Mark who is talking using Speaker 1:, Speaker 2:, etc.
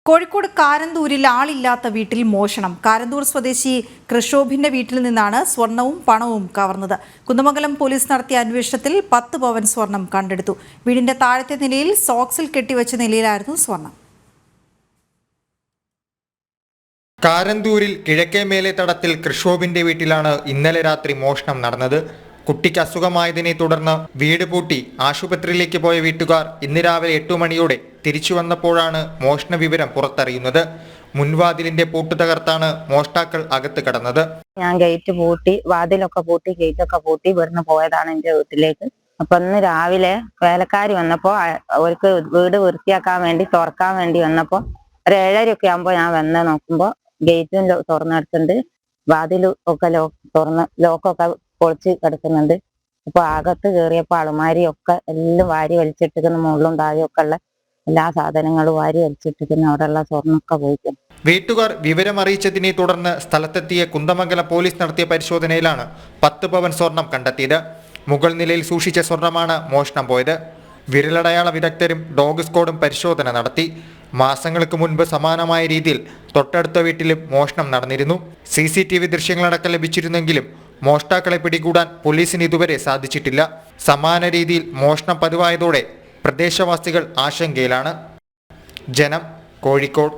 Speaker 1: കോഴിക്കോട് കാരന്തൂരിൽ ആളില്ലാത്ത വീട്ടിൽ മോഷണം. കാരന്തൂർ സ്വദേശി കൃഷോഭിന്റെ വീട്ടിൽ നിന്നാണ് സ്വർണവും പണവും കവർന്നത്. കുന്ദമംഗലം പോലീസ് നടത്തിയ അന്വേഷണത്തിൽ 10 പവൻ സ്വർണം കണ്ടെടുത്തു. വീടിന്റെ താഴത്തെ നിലയിൽ സോക്സിൽ കെട്ടിവെച്ച നിലയിലായിരുന്നു സ്വർണം.
Speaker 2: കാരന്തൂരിൽ കിഴക്കേ മേലെ തടത്തിൽ കൃഷോഭിന്റെ വീട്ടിലാണ് ഇന്നലെ രാത്രി മോഷണം നടന്നത്. കുട്ടിക്ക് അസുഖമായതിനെ തുടർന്ന് വീട് പൂട്ടി ആശുപത്രിയിലേക്ക് പോയ വീട്ടുകാർ ഇന്ന് രാവിലെ 8 മണിയോടെ തിരിച്ചു വന്നപ്പോഴാണ് മോഷണ വിവരം പുറത്തറിയുന്നത്. മുൻവാതിലിന്റെ പൂട്ട് തകർത്താണ് മോഷ്ടാക്കൾ അകത്ത് കടന്നത്.
Speaker 3: ഞാൻ ഗേറ്റ് പൂട്ടി, വാതിലൊക്കെ പൂട്ടി, ഗേറ്റൊക്കെ പൂട്ടി ഇവിടുന്ന് പോയതാണ് എന്റെ വീട്ടിലേക്ക്. അപ്പൊ ഇന്ന് രാവിലെ വേലക്കാരി വന്നപ്പോ അവർക്ക് വീട് വൃത്തിയാക്കാൻ വേണ്ടി തുറക്കാൻ വേണ്ടി വന്നപ്പോ ഒരു 7:30 ആകുമ്പോ ഞാൻ വന്ന് നോക്കുമ്പോ ഗേറ്റും തുറന്നെടുത്തുണ്ട്, വാതിലും ഒക്കെ ലോക്കൊക്കെ പൊളിച്ച് കിടക്കുന്നുണ്ട്. അപ്പൊ അകത്ത് കയറിയപ്പോ അളുമാരിയൊക്കെ എല്ലാം വാരി വലിച്ചിട്ടിരിക്കുന്ന, മുകളിലും താഴെയൊക്കെ ഉള്ള എല്ലാ സാധനങ്ങളും വാരി വലിച്ചിട്ടിരിക്കുന്ന, അവിടെയുള്ള സ്വർണ്ണമൊക്കെ പോയിട്ടുണ്ട്.
Speaker 2: വീട്ടുകാർ വിവരമറിയിച്ചതിനെ തുടർന്ന് സ്ഥലത്തെത്തിയ കുന്ദമംഗലം പോലീസ് നടത്തിയ പരിശോധനയിലാണ് 10 പവൻ സ്വർണം കണ്ടെത്തിയത്. മുകൾ നിലയിൽ സൂക്ഷിച്ച സ്വർണമാണ് മോഷണം പോയത്. വിരലടയാള വിദഗ്ധരും ഡോഗ് സ്ക്വാഡും പരിശോധന നടത്തി. മാസങ്ങൾക്ക് മുൻപ് സമാനമായ രീതിയിൽ തൊട്ടടുത്ത വീട്ടിലും മോഷണം നടന്നിരുന്നു. CCTV ദൃശ്യങ്ങളടക്കം ലഭിച്ചിരുന്നെങ്കിലും മോഷ്ടാക്കളെ പിടികൂടാൻ പോലീസിന് ഇതുവരെ സാധിച്ചിട്ടില്ല. സമാന രീതിയിൽ മോഷണം പതിവായതോടെ പ്രദേശവാസികൾ ആശങ്കയിലാണ്. ജനം, കോഴിക്കോട്.